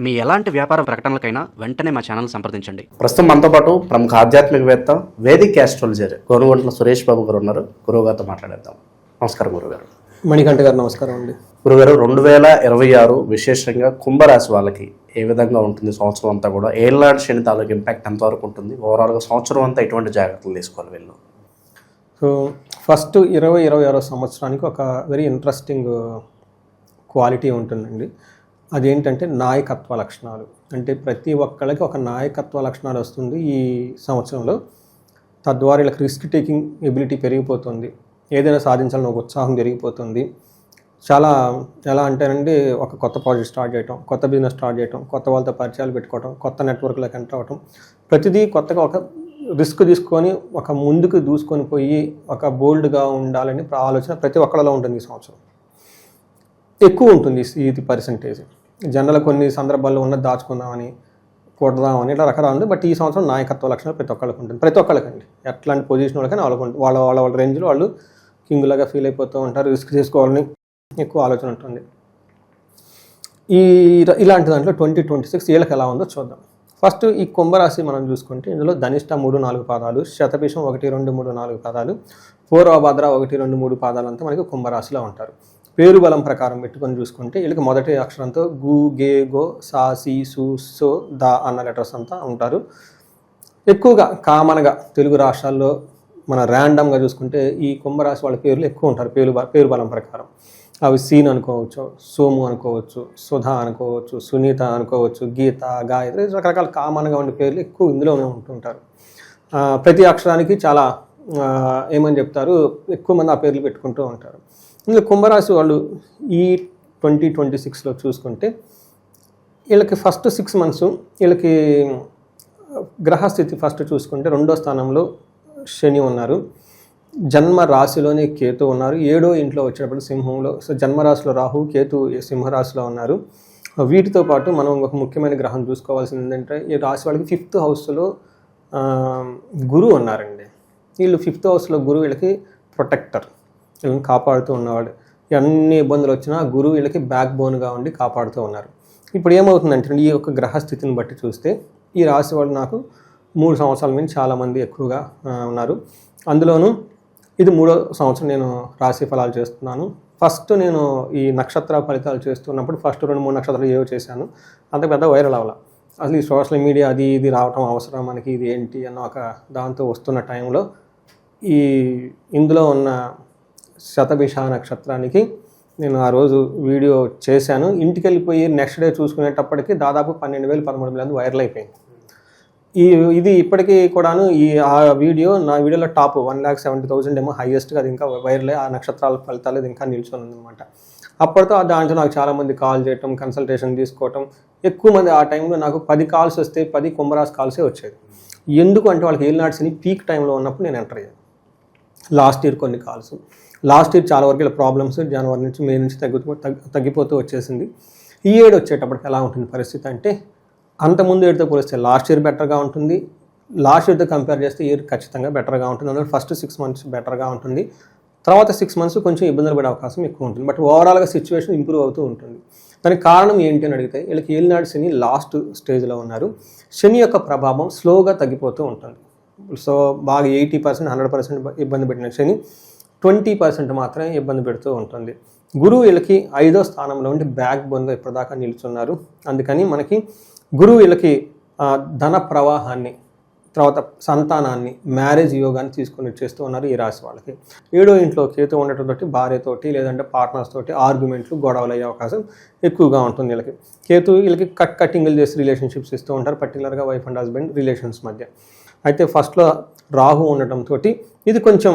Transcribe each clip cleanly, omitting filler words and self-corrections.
మీ ఎలాంటి వ్యాపార ప్రకటనలకైనా వెంటనే మా ఛానల్ సంప్రదించండి. ప్రస్తుతం మనతో పాటు ప్రముఖ ఆధ్యాత్మికవేత్త వేదిక్ ఆస్ట్రాలజర్ గోనుగంట్ల సురేష్ బాబు గారు ఉన్నారు. గురువుగారితో మాట్లాడేద్దాం. నమస్కారం గురుగారు. మణికంఠ గారు నమస్కారం అండి. గురుగారు, 2026 విశేషంగా కుంభరాశి వాళ్ళకి ఏ విధంగా ఉంటుంది? సంవత్సరం అంతా కూడా ఏళ్ళనాటి శని తాలూకు ఇంపాక్ట్ ఎంతవరకు ఉంటుంది? ఓవరాల్గా సంవత్సరం అంతా ఎటువంటి జాగ్రత్తలు తీసుకోవాలి వీళ్ళు? సో ఫస్ట్ 2026 సంవత్సరానికి ఒక వెరీ ఇంట్రెస్టింగ్ క్వాలిటీ ఉంటుందండి. అదేంటంటే నాయకత్వ లక్షణాలు. అంటే ప్రతి ఒక్కళ్ళకి ఒక నాయకత్వ లక్షణాలు వస్తుంది ఈ సంవత్సరంలో. తద్వారా వీళ్ళకి రిస్క్ టేకింగ్ ఎబిలిటీ పెరిగిపోతుంది. ఏదైనా సాధించాలని ఒక ఉత్సాహం పెరిగిపోతుంది. చాలా ఎలా అంటేనండి, ఒక కొత్త ప్రాజెక్ట్ స్టార్ట్ చేయటం, కొత్త బిజినెస్ స్టార్ట్ చేయటం, కొత్త వాళ్ళతో పరిచయాలు పెట్టుకోవటం, కొత్త నెట్వర్క్లోకి ఎంటర్ అవ్వటం, ప్రతిదీ కొత్తగా ఒక రిస్క్ తీసుకొని ఒక ముందుకు దూసుకొని పోయి ఒక బోల్డ్గా ఉండాలని ఆలోచన ప్రతి ఒక్కళ్ళలో ఉంటుంది. ఈ సంవత్సరం ఎక్కువ ఉంటుంది ఇది పర్సంటేజ్. జనరల్ కొన్ని సందర్భాల్లో ఉన్నది దాచుకుందామని, కొడదామని ఇట్లా రకరకాలు ఉంది. బట్ ఈ సంవత్సరం నాయకత్వ లక్షణాలు ప్రతి ఒక్కళ్ళకి ఉంటుంది. ప్రతి ఒక్కళ్ళకండి, ఎట్లాంటి పొజిషన్ వాళ్ళకని వాళ్ళ వాళ్ళ వాళ్ళ రేంజ్లో వాళ్ళు కింగ్లాగా ఫీల్ అయిపోతూ ఉంటారు. రిస్క్ చేసుకోవాలని ఎక్కువ ఆలోచన ఉంటుంది. ఇలాంటి దాంట్లో 2026 వీళ్ళకి ఎలా ఉందో చూద్దాం. ఫస్ట్ ఈ కుంభరాశి మనం చూసుకుంటే ఇందులో ధనిష్ట 3-4 పాదాలు, శతభిషం 1-2-3-4 పాదాలు, పూర్వభద్ర 1-2-3 పాదాలు అంతా మనకి కుంభరాశిలో ఉంటారు. పేరు బలం ప్రకారం పెట్టుకొని చూసుకుంటే వీళ్ళకి మొదటి అక్షరంతో గు, గే, గో, సా, సి, సు, సో, దా అన్న లెటర్స్ అంతా ఉంటారు. ఎక్కువగా కామన్గా తెలుగు రాష్ట్రాల్లో మన ర్యాండమ్గా చూసుకుంటే ఈ కుంభరాశి వాళ్ళ పేర్లు ఎక్కువ ఉంటారు. పేరు బలం ప్రకారం అవి సీన్ అనుకోవచ్చు, సోము అనుకోవచ్చు, సుధా అనుకోవచ్చు, సునీత అనుకోవచ్చు, గీత, గాయత్రి, రకరకాల కామన్గా ఉండే పేర్లు ఎక్కువ ఇందులోనే ఉంటుంటారు. ప్రతి అక్షరానికి చాలా ఏమని చెప్తారు, ఎక్కువ మంది ఆ పేర్లు పెట్టుకుంటూ ఉంటారు. ఇందులో కుంభరాశి వాళ్ళు ఈ 2026లో చూసుకుంటే వీళ్ళకి ఫస్ట్ 6 months వీళ్ళకి గ్రహస్థితి ఫస్ట్ చూసుకుంటే 2వ స్థానంలో శని ఉన్నారు. జన్మ రాశిలోనే కేతు ఉన్నారు. 7వ ఇంట్లో వచ్చేటప్పుడు సింహంలో. సో జన్మరాశిలో రాహు, కేతు సింహరాశిలో ఉన్నారు. వీటితో పాటు మనం ఒక ముఖ్యమైన గ్రహం చూసుకోవాల్సింది ఏంటంటే ఈ రాశి వాళ్ళకి 5th హౌస్లో గురువు ఉన్నారండి. వీళ్ళు 5th హౌస్లో గురువు వీళ్ళకి ప్రొటెక్టర్, వీళ్ళని కాపాడుతూ ఉన్నవాడు. అన్ని ఇబ్బందులు వచ్చినా గురువు వీళ్ళకి బ్యాక్ బోన్గా ఉండి కాపాడుతూ ఉన్నారు. ఇప్పుడు ఏమవుతుందంటే ఈ యొక్క గ్రహస్థితిని బట్టి చూస్తే ఈ రాశి వాళ్ళు నాకు 3 సంవత్సరాల నుంచి చాలామంది ఎక్కువగా ఉన్నారు. అందులోనూ ఇది 3వ సంవత్సరం నేను రాశి ఫలాలు చేస్తున్నాను. ఫస్ట్ నేను ఈ నక్షత్ర ఫలితాలు చేస్తున్నప్పుడు ఫస్ట్ 2-3 నక్షత్రాలు ఏవో చేశాను. అంత పెద్ద వైరల్ అవ్వాలి. అసలు ఈ సోషల్ మీడియా అది ఇది రావటం అవసరం మనకి, ఇది ఏంటి అన్న ఒక దాంతో వస్తున్న టైంలో ఇందులో ఉన్న శతభిష నక్షత్రానికి నేను ఆ రోజు వీడియో చేశాను. ఇంటికి వెళ్ళిపోయి నెక్స్ట్ డే చూసుకునేటప్పటికి దాదాపు 12,000-13,000 వైరల్ అయిపోయింది. ఇది ఇప్పటికీ కూడాను ఆ వీడియో నా వీడియోలో టాప్ 1,70,000 ఏమో హైయెస్ట్గా అది ఇంకా వైరల్ అయ్యి ఆ నక్షత్రాల ఫలితాలు అది ఇంకా నిల్చొని ఉందన్నమాట. అప్పటితో దాంట్లో నాకు చాలామంది కాల్ చేయటం, కన్సల్టేషన్ తీసుకోవటం, ఎక్కువ మంది ఆ టైంలో నాకు 10 కాల్స్ వస్తే 10 కుంభరాశి కాల్సే వచ్చేది. ఎందుకు అంటే వాళ్ళకి ఏలినాటి శని పీక్ టైంలో ఉన్నప్పుడు నేను ఎంటర్ అయ్యాను. లాస్ట్ ఇయర్ కొన్ని కాల్స్, లాస్ట్ ఇయర్ చాలా వరకు ఇలా ప్రాబ్లమ్స్ జనవరి నుంచి మే నుంచి తగ్గిపోతూ వచ్చేసింది. ఈ ఏడు వచ్చేటప్పటికి ఎలా ఉంటుంది పరిస్థితి అంటే అంతకుముందు ఏడుతో పోలిస్తే లాస్ట్ ఇయర్ బెటర్గా ఉంటుంది. లాస్ట్ ఇయర్తో కంపేర్ చేస్తే ఇయర్ ఖచ్చితంగా బెటర్గా ఉంటుంది. అందులో ఫస్ట్ 6 months బెటర్గా ఉంటుంది. తర్వాత 6 months కొంచెం ఇబ్బందులు పడే అవకాశం ఎక్కువ ఉంటుంది. బట్ ఓవరాల్గా సిచ్యువేషన్ ఇంప్రూవ్ అవుతూ ఉంటుంది. దానికి కారణం ఏంటి అని అడిగితే వీళ్ళకి ఏలినాడు శని లాస్ట్ స్టేజ్లో ఉన్నారు. శని యొక్క ప్రభావం స్లోగా తగ్గిపోతూ ఉంటుంది. సో బాగా 80%, 100% ఇబ్బంది పెట్టిన శని 20% మాత్రమే ఇబ్బంది పెడుతూ ఉంటుంది. గురువు వీళ్ళకి 5వ స్థానంలో ఉండి బ్యాక్ బోన్గా ఇప్పటిదాకా నిలుచున్నారు. అందుకని మనకి గురువు వీళ్ళకి ధన ప్రవాహాన్ని, తర్వాత సంతానాన్ని, మ్యారేజ్ యోగాన్ని తీసుకొని చేస్తూ ఉన్నారు ఈ రాశి వాళ్ళకి. 7వ ఇంట్లో కేతు ఉండటంతో భార్యతోటి లేదంటే పార్ట్నర్స్ తోటి ఆర్గ్యుమెంట్లు, గొడవలు అయ్యే అవకాశం ఎక్కువగా ఉంటుంది వీళ్ళకి. కేతు వీళ్ళకి కట్టింగ్లు చేసి రిలేషన్షిప్స్ ఇస్తూ ఉంటారు, పర్టికులర్గా వైఫ్ అండ్ హస్బెండ్ రిలేషన్స్ మధ్య. అయితే ఫస్ట్లో రాహు ఉండటంతో ఇది కొంచెం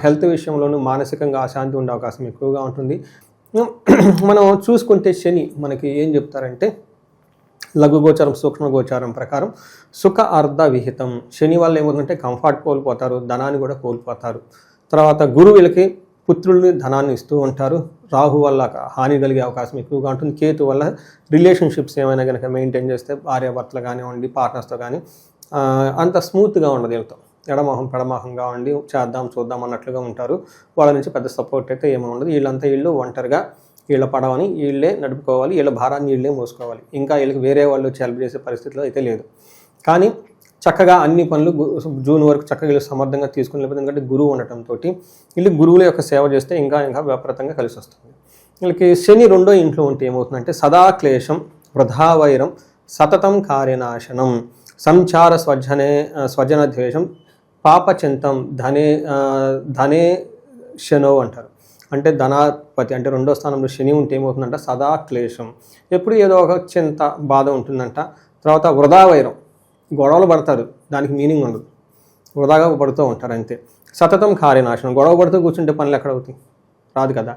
హెల్త్ విషయంలోనూ మానసికంగా అశాంతి ఉండే అవకాశం ఎక్కువగా ఉంటుంది. మనం చూసుకుంటే శని మనకి ఏం చెప్తారంటే లఘుగోచారం, సూక్ష్మగోచారం ప్రకారం సుఖ అర్ధ విహితం. శని వల్ల ఏమవుతుందంటే కంఫర్ట్ కోల్పోతారు, ధనాన్ని కూడా కోల్పోతారు. తర్వాత గురువు వీళ్ళకి పుత్రుల్ని, ధనాన్ని ఇస్తూ ఉంటారు. రాహు వల్ల హాని కలిగే అవకాశం ఎక్కువగా ఉంటుంది. కేతు వల్ల రిలేషన్షిప్స్ ఏమైనా కనుక మెయింటైన్ చేస్తే భార్యాభర్తలు కానివ్వండి, పార్ట్నర్స్తో కానీ అంత స్మూత్గా ఉండదు. వీళ్ళతో ఎడమొహం పెడమొహంగా ఉండి చేద్దాం చూద్దాం అన్నట్లుగా ఉంటారు. వాళ్ళ నుంచి పెద్ద సపోర్ట్ అయితే ఏమీ ఉండదు. వీళ్ళు ఒంటరిగా వీళ్ళ పడవని వీళ్ళే నడుపుకోవాలి, వీళ్ళ భారాన్ని వీళ్ళే మోసుకోవాలి. ఇంకా వీళ్ళకి వేరే వాళ్ళు వచ్చి హెల్ప్ చేసే పరిస్థితిలో అయితే లేదు. కానీ చక్కగా అన్ని పనులు జూన్ వరకు చక్కగా వీళ్ళు సమర్థంగా తీసుకుని, లేకపోతే ఎందుకంటే గురువు ఉండటంతో వీళ్ళు గురువుల యొక్క సేవ చేస్తే ఇంకా ఇంకా వ్యాపృతంగా కలిసి వస్తుంది. వీళ్ళకి శని రెండో ఇంట్లో ఉంటే ఏమవుతుందంటే సదా క్లేశం, వృధావైరం, సతతం కార్యనాశనం, సంచార స్వజన ద్వేషం, పాపచింతం, ధనే శనో అంటారు. అంటే ధనాపతి అంటే రెండో స్థానంలో శని ఉంటే ఏమవుతుందంట సదా క్లేశం, ఎప్పుడు ఏదో ఒక చింత బాధ ఉంటుందంట. తర్వాత వృధావైరం, గొడవలు పడతారు, దానికి మీనింగ్ ఉండదు, వృధాగా పడుతూ ఉంటారు అంతే. సతతం కార్యనాశనం, గొడవ పడుతూ కూర్చుంటే పనులు ఎక్కడ అవుతాయి, రాదు కదా.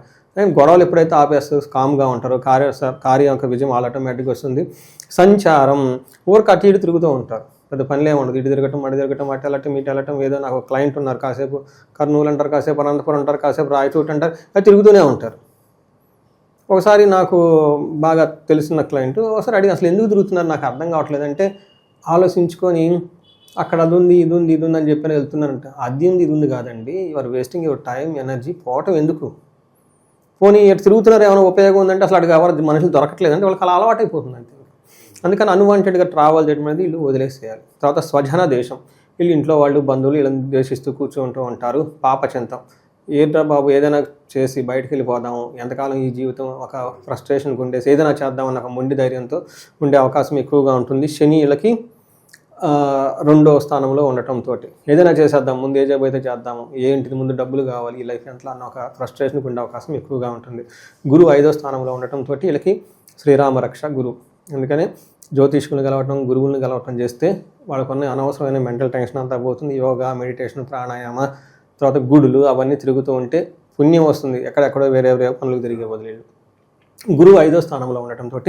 గొడవలు ఎప్పుడైతే ఆపేస్తూ కామ్గా ఉంటారో కార్యం యొక్క విజయం ఆటోమేటిక్గా వస్తుంది. సంచారం, ఊరికి అటు ఇటు తిరుగుతూ ఉంటారు, పెద్ద పనులే ఉండదు, ఇటు తిరగటం అటు తిరగటం, అటు వెళ్ళటం ఇటు వెళ్ళటం. ఏదో నాకు క్లయింట్ ఉన్నారు, కాసేపు కర్నూలు అంటారు, కాసేపు అనంతపురం అంటారు, కాసేపు రాయచోటు అంటారు, అది తిరుగుతూనే ఉంటారు. ఒకసారి నాకు బాగా తెలిసిన క్లయింట్ ఒకసారి అడిగి అసలు ఎందుకు తిరుగుతున్నారు నాకు అర్థం కావట్లేదు అంటే, ఆలోచించుకొని అక్కడ అది ఉంది ఇది ఉంది ఇది ఉంది అని చెప్పి వెళ్తున్నారంట. అది ఉంది ఇది ఉంది కాదండి, your wasting your time energy, పోవటం ఎందుకు. పోనీ ఇటు తిరుగుతున్నారు ఏమైనా ఉపయోగం ఉందంటే అసలు అడిగి ఎవరు మనుషులు దొరకట్లేదంటే వాళ్ళకి అలా అలవాటైపోతుంది అంతే. అందుకని అన్వాంటెడ్గా ట్రావెల్ చేయడం అనేది వీళ్ళు వదిలేసేయాలి. తర్వాత స్వజన దేశం, వీళ్ళు ఇంట్లో వాళ్ళు బంధువులు వీళ్ళని ద్వేషిస్తూ కూర్చుంటూ ఉంటారు. పాపచింతం, ఏంట్రా బాబు ఏదైనా చేసి బయటకు వెళ్ళిపోదాము, ఎంతకాలం ఈ జీవితం ఒక ఫ్రస్ట్రేషన్కి ఉండేసి ఏదైనా చేద్దామన్న ఒక మొండి ధైర్యంతో ఉండే అవకాశం ఎక్కువగా ఉంటుంది. శని వీళ్ళకి రెండో స్థానంలో ఉండటంతో ఏదైనా చేసేద్దాం, ముందు ఏ జాబ్ అయితే చేద్దాము, ఏంటిది ముందు డబ్బులు కావాలి, ఈ లైఫ్ ఎంతలా అన్న ఒక ఫ్రస్ట్రేషన్కి ఉండే అవకాశం ఎక్కువగా ఉంటుంది. గురువు 5వ స్థానంలో ఉండటంతో వీళ్ళకి శ్రీరామ రక్ష గురువు. అందుకని జ్యోతిష్కులను కలవటం, గురువులను కలవటం చేస్తే వాళ్ళకున్న అనవసరమైన మెంటల్ టెన్షన్ అంతా పోతుంది. యోగా, మెడిటేషన్, ప్రాణాయామ, తర్వాత గుడులు అవన్నీ తిరుగుతూ ఉంటే పుణ్యం వస్తుంది. ఎక్కడెక్కడో వేరే వేరే పనులకు తిరిగే బదులు. గురువు 5వ స్థానంలో ఉండటంతో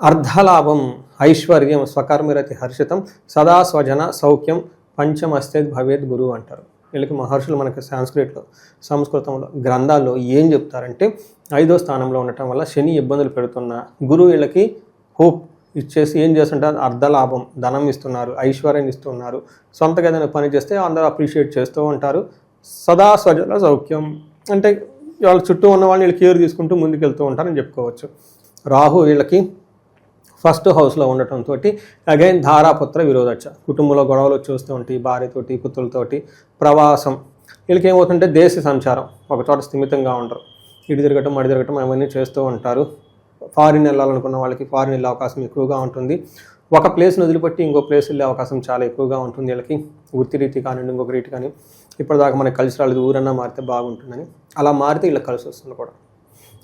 అర్ధలాభం, ఐశ్వర్యం, స్వకర్మిరతి హర్షితం, సదా స్వజన సౌఖ్యం, పంచమస్తేద్ భవేద్ గురువు అంటారు. వీళ్ళకి మహర్షులు మనకి సంస్కృతంలో గ్రంథాల్లో ఏం చెప్తారంటే 5వ స్థానంలో ఉండటం వల్ల శని ఇబ్బందులు పెడుతున్న గురువు వీళ్ళకి హోప్ ఇచ్చేసి ఏం చేస్తుంటారు, అర్ధలాభం, ధనం ఇస్తున్నారు, ఐశ్వర్యం ఇస్తున్నారు. సొంతగా ఏదైనా పని చేస్తే అందరూ అప్రిషియేట్ చేస్తూ ఉంటారు. సదా స్వజన సౌఖ్యం అంటే వాళ్ళ చుట్టూ ఉన్న వాళ్ళని వీళ్ళు కేర్ తీసుకుంటూ ముందుకెళ్తూ ఉంటారని చెప్పుకోవచ్చు. రాహు వీళ్ళకి 1st హౌస్లో ఉండటంతో అగైన్ ధారాపుత్ర విరోధచ్చ, కుటుంబంలో గొడవలు చూస్తూ ఉంటాయి, భార్యతోటి పుత్రులతోటి. ప్రవాసం, వీళ్ళకి ఏమవుతుంటే దేశ సంచారం, ఒక చోట స్థిమితంగా ఉండరు, ఇటు తిరగటం అడి తిరగటం అవన్నీ చేస్తూ ఉంటారు. ఫారిన్ వెళ్ళాలనుకున్న వాళ్ళకి ఫారిన్ వెళ్ళే అవకాశం ఎక్కువగా ఉంటుంది. ఒక ప్లేస్ని వదిలిపెట్టి ఇంకో ప్లేస్ వెళ్ళే అవకాశం చాలా ఎక్కువగా ఉంటుంది వీళ్ళకి. వృత్తి రీతి కానివ్వండి, ఇంకొక రీతి కానీ. ఇప్పటిదాకా మనకి కలిసి రాలేదు, ఊరన్నా మారితే బాగుంటుందని, అలా మారితే వీళ్ళకి కలిసి వస్తుంది కూడా.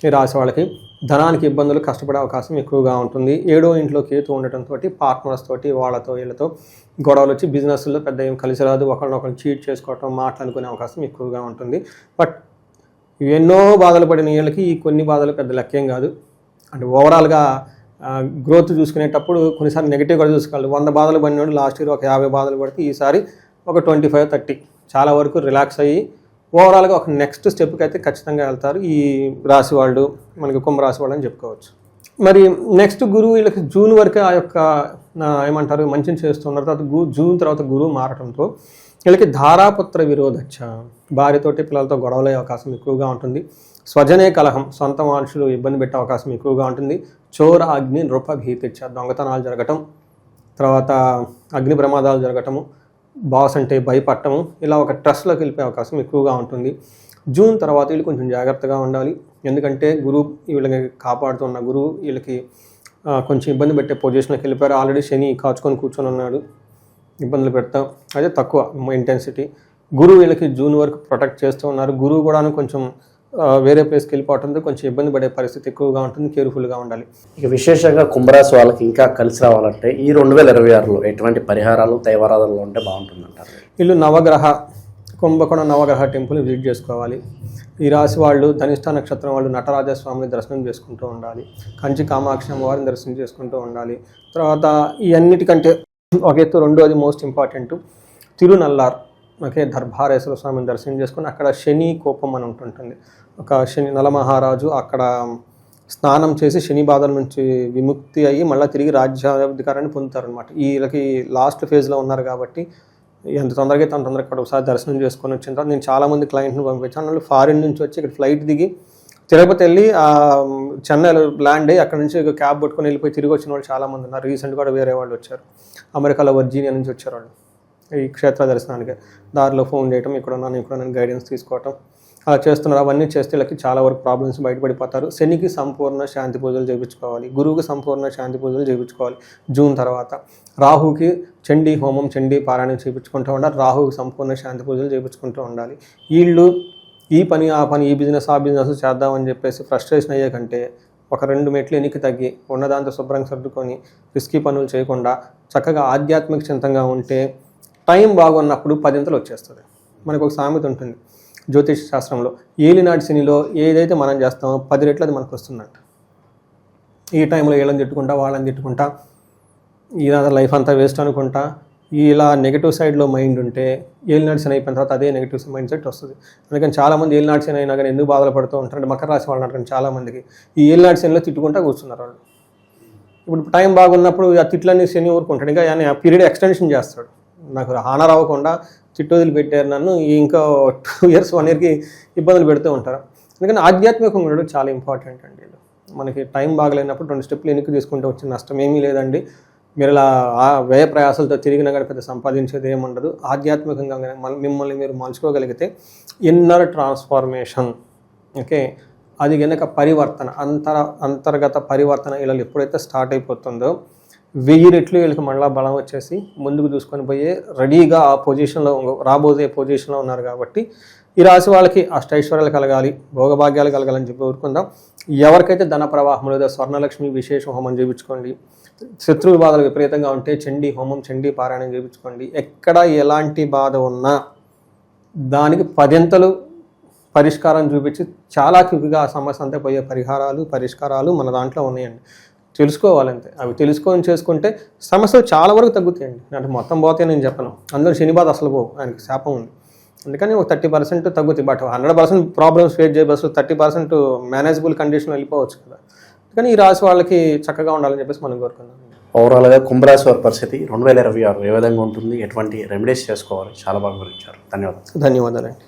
ఈ రాశి వాళ్ళకి ధనానికి ఇబ్బందులు, కష్టపడే అవకాశం ఎక్కువగా ఉంటుంది. 7వ ఇంట్లో కేతు ఉండటంతో పార్ట్నర్స్ తోటి వాళ్ళతో వీళ్ళతో గొడవలు వచ్చి బిజినెస్లో పెద్ద ఏం కలిసి రాదు, ఒకరినొకరు చీట్ చేసుకోవటం, మాట్లాడుకునే అవకాశం ఎక్కువగా ఉంటుంది. బట్ ఎన్నో బాధలు పడిన వీళ్ళకి ఈ కొన్ని బాధలు పెద్ద లెక్కేం కాదు. అంటే ఓవరాల్గా గ్రోత్ చూసుకునేటప్పుడు కొన్నిసార్లు నెగిటివ్ కూడా చూసుకోవాలి. 100 బాధలు పడినోడు లాస్ట్ ఇయర్ ఒక 50 బాధలు పడితే ఈసారి ఒక 25-30 చాలా వరకు రిలాక్స్ అయ్యి ఓవరాల్గా ఒక నెక్స్ట్ స్టెప్కి అయితే ఖచ్చితంగా వెళ్తారు ఈ రాశి వాళ్ళు, మనకి కుంభరాశి వాళ్ళు అని చెప్పుకోవచ్చు. మరి నెక్స్ట్ గురువు వీళ్ళకి జూన్ వరకు ఆ యొక్క ఏమంటారు మంచిని చేస్తున్నారు. తర్వాత జూన్ తర్వాత గురువు మారటంతో వీళ్ళకి ధారాపుత్ర విరోధచ్చ, భార్యతోటి పిల్లలతో గొడవలయ్యే అవకాశం ఎక్కువగా ఉంటుంది. స్వజనే కలహం, సొంత మనుషులు ఇబ్బంది పెట్టే అవకాశం ఎక్కువగా ఉంటుంది. చోర అగ్ని నృప భీతిచ్చ, దొంగతనాలు జరగటం, తర్వాత అగ్ని ప్రమాదాలు జరగటము, బాస్ అంటే భయపడటము, ఇలా ఒక ట్రస్ట్లోకి వెళ్ళిపోయే అవకాశం ఎక్కువగా ఉంటుంది. జూన్ తర్వాత వీళ్ళు కొంచెం జాగ్రత్తగా ఉండాలి. ఎందుకంటే గురువు వీళ్ళకి కాపాడుతున్న గురువు వీళ్ళకి కొంచెం ఇబ్బంది పెట్టే పొజిషన్కి వెళ్ళిపోయారు. ఆల్రెడీ శని కాచుకొని కూర్చొని ఉన్నాడు, ఇబ్బందులు పెడతాం, అదే తక్కువ ఇంటెన్సిటీ. గురువు వీళ్ళకి జూన్ వరకు ప్రొటెక్ట్ చేస్తూ ఉన్నారు. గురువు కూడా కొంచెం వేరే ప్లేస్కి వెళ్ళిపోవడంతో కొంచెం ఇబ్బంది పడే పరిస్థితి ఎక్కువగా ఉంటుంది, కేర్ఫుల్గా ఉండాలి. ఇక విశేషంగా కుంభరాశి వాళ్ళకి ఇంకా కలిసి రావాలంటే ఈ 2026లో ఎటువంటి పరిహారాలు దైవారాధనలు ఉంటే బాగుంటుందంటారు? వీళ్ళు కుంభకోణ నవగ్రహ టెంపుల్ విజిట్ చేసుకోవాలి. ఈ రాశి వాళ్ళు ధనిష్ట నక్షత్రం వాళ్ళు నటరాజస్వామిని దర్శనం చేసుకుంటూ ఉండాలి. కంచి కామాక్షి అమ్మవారిని దర్శనం చేసుకుంటూ ఉండాలి. తర్వాత ఈ అన్నిటికంటే ఒక ఎత్తు రెండోది మోస్ట్ ఇంపార్టెంట్ తిరునల్లార్, ఓకే, దర్బారేశ్వర స్వామిని దర్శనం చేసుకుని అక్కడ శని కోపం అని ఉంటుంటుంది. ఒక శని నలమహారాజు అక్కడ స్నానం చేసి శని బాధల నుంచి విముక్తి అయ్యి మళ్ళీ తిరిగి రాజ్యాధికారాన్ని పొందుతారనమాట. వీళ్ళకి లాస్ట్ ఫేజ్లో ఉన్నారు కాబట్టి ఎంత తొందరగా అయితే అంత తొందరగా ఒకసారి దర్శనం చేసుకొని వచ్చిన తర్వాత నేను చాలామంది క్లయింట్ని పంపించాను. వాళ్ళు ఫారిన్ నుంచి వచ్చి ఇక్కడ ఫ్లైట్ దిగి తిరుపతి వెళ్ళి చెన్నైలో ల్యాండ్ అయ్యి అక్కడ నుంచి క్యాబ్ పట్టుకొని వెళ్ళిపోయి తిరిగి వచ్చిన వాళ్ళు చాలామంది ఉన్నారు. రీసెంట్గా కూడా వేరే వాళ్ళు వచ్చారు, అమెరికాలో వర్జీనియా నుంచి వచ్చారు వాళ్ళు ఈ క్షేత్ర దర్శనానికి. దారిలో ఫోన్ చేయటం, ఇక్కడ నేను గైడెన్స్ తీసుకోవటం అలా చేస్తున్నారు. అవన్నీ చేస్తే వీళ్ళకి చాలా వరకు ప్రాబ్లమ్స్ బయటపడిపోతారు. శనికి సంపూర్ణ శాంతి పూజలు చేయించుకోవాలి, గురువుకి సంపూర్ణ శాంతి పూజలు చేయించుకోవాలి జూన్ తర్వాత. రాహుకి చండీ హోమం, చండీ పారాయణం చేయించుకుంటూ ఉండాలి. రాహుకి సంపూర్ణ శాంతి పూజలు చేయించుకుంటూ ఉండాలి. వీళ్ళు ఈ పని ఆ పని, ఈ బిజినెస్ ఆ బిజినెస్ చేద్దామని చెప్పేసి ఫ్రస్ట్రేషన్ అయ్యే కంటే ఒక 2 మెట్లు ఎనికి తగ్గి ఉన్నదాంతో శుభ్రంగా సర్దుకొని రిస్కీ పనులు చేయకుండా చక్కగా ఆధ్యాత్మిక చింతంగా ఉంటే టైం బాగున్నప్పుడు 10 వచ్చేస్తుంది. మనకు ఒక సామెత ఉంటుంది జ్యోతిష్ శాస్త్రంలో, ఏలినాటి శనిలో ఏదైతే మనం చేస్తామో 10 రెట్లు అది మనకు వస్తుందంట. ఈ టైంలో వీళ్ళని తిట్టుకుంటా వాళ్ళని తిట్టుకుంటా ఇదంతా లైఫ్ అంతా వేస్ట్ అనుకుంటా ఇలా నెగిటివ్ సైడ్లో మైండ్ ఉంటే ఏలినాటి శని అయిపోయిన తర్వాత అదే నెగిటివ్ మైండ్ సెట్ వస్తుంది. అందుకని చాలామంది ఏలినాటి శని అయినా కానీ ఎందుకు బాధలు పడుతూ ఉంటారంటే మకర రాశి వాళ్ళు అంటారు చాలామందికి ఈ ఏలినాటి శనిలో తిట్టుకుంటా కూర్చున్నారు వాళ్ళు. ఇప్పుడు టైం బాగున్నప్పుడు ఆ తిట్లన్నీ శని ఊరుకుంటాడు, ఇంకా ఆయన ఆ పీరియడ్ ఎక్స్టెన్షన్ చేస్తాడు. నాకు హానర్ అవ్వకుండా తిట్టు వదిలిపెట్టారు నన్ను, ఇంకా 2 years 1 yearకి ఇబ్బందులు పెడుతూ ఉంటారు. అందుకని ఆధ్యాత్మికంగా ఉండడం చాలా ఇంపార్టెంట్ అండి. మనకి టైం బాగలేనప్పుడు 2 స్టెప్లు వెనక్కి తీసుకుంటే వచ్చిన నష్టం ఏమీ లేదండి. మీరు ఇలా వ్యయ ప్రయాసాలతో తిరిగినా కానీ పెద్ద సంపాదించేది ఏముండదు. ఆధ్యాత్మికంగా మిమ్మల్ని మీరు మలుచుకోగలిగితే ఇన్నర్ ట్రాన్స్ఫార్మేషన్, ఓకే, అది కనుక పరివర్తన, అంతర్గత పరివర్తన ఇలా ఎప్పుడైతే స్టార్ట్ అయిపోతుందో 1000 రెట్లు వీళ్ళకి మళ్ళీ బలం వచ్చేసి ముందుకు చూసుకొని పోయే రెడీగా ఆ పొజిషన్లో రాబోయే పొజిషన్లో ఉన్నారు. కాబట్టి ఈ రాశి వాళ్ళకి అష్టైశ్వర్యాలు కలగాలి, భోగభాగ్యాలు కలగాలని చెప్పి కోరుకుందాం. ఎవరికైతే ధన ప్రవాహం లేదో స్వర్ణలక్ష్మి విశేష హోమం చేయించుకోండి. శత్రు బాధలు విపరీతంగా ఉంటే చండీ హోమం, చండీ పారాయణం చేయించుకోండి. ఎక్కడ ఎలాంటి బాధ ఉన్నా దానికి 10 పరిష్కారం చూపించి చాలా క్విక్గా ఆ సమస్య అంతా పోయే పరిష్కారాలు మన దాంట్లో ఉన్నాయండి. తెలుసుకోవాలంతే. అవి తెలుసుకొని చేసుకుంటే సమస్యలు చాలా వరకు తగ్గుతాయండి. అంటే మొత్తం పోతే నేను చెప్పను, అందరూ శని బాధ అసలు పోవు, ఆయనకి శాపం ఉంది. అందుకని ఒక 30% తగ్గుతాయి. బట్ 100% ప్రాబ్లమ్స్ ఫేస్ చేయబోసు 30% మేనేజబుల్ కండిషన్ వెళ్ళిపోవచ్చు కదా. కానీ ఈ రాశి వాళ్ళకి చక్కగా ఉండాలని చెప్పేసి మనం కోరుకుందాం. ఓవరాల్గా కుంభరాశి వారి పరిస్థితి 2026 ఏ విధంగా ఉంటుంది, ఎటువంటి రెమెడీస్ చేసుకోవాలి, చాలా బాగా వివరించారు. ధన్యవాదాలు. ధన్యవాదాలండి.